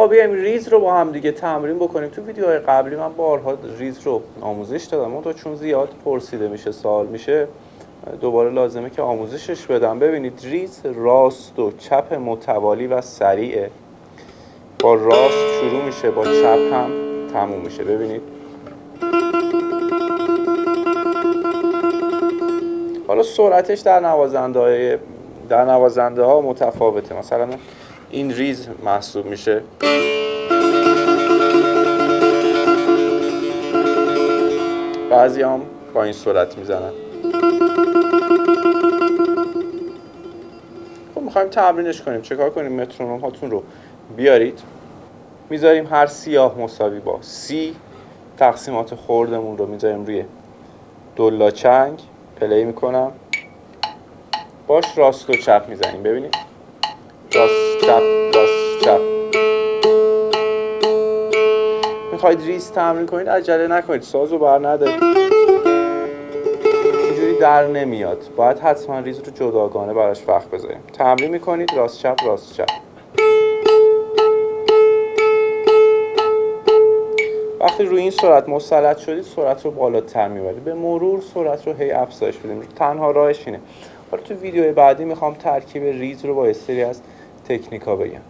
آقا بیایم ریز رو با هم دیگه تمرین بکنیم. تو ویدیوهای قبلی من بارها ریز رو آموزش دادم، اون چون زیاد پرسیده میشه، سوال میشه، دوباره لازمه که آموزشش بدم. ببینید ریز راست و چپ متوالی و سریعه، با راست شروع میشه، با چپ هم تموم میشه. ببینید حالا سرعتش در نوازنده ها متفاوته. مثلا این ریز محسوب میشه، بعضی هم با این سرعت میزنن. خب میخوایم تمرینش کنیم، چکار کنیم؟ مترونوم هاتون رو بیارید، میذاریم هر سیاه مساوی با سی، تقسیمات خوردمون رو میذاریم روی دلاچنگ، پلی میکنم، باش راست و چپ میزنیم. ببینید راست چپ راست چپ. میخواید ریز تمرین کنید عجله نکنید، سازو بر ندارید، اینجوری در نمیاد، باید حتما ریز رو جداگانه براش وقت بذاریم. تمرین میکنید راست چپ راست چپ. وقتی روی این سرعت مسلط شدید سرعت رو بالاتر میبرید، به مرور سرعت رو هی افزایش بدیم. تنها راهش اینه. حالا تو ویدیوی بعدی میخوام ترکیب ریز رو با یه سری از تکنیکا بگم.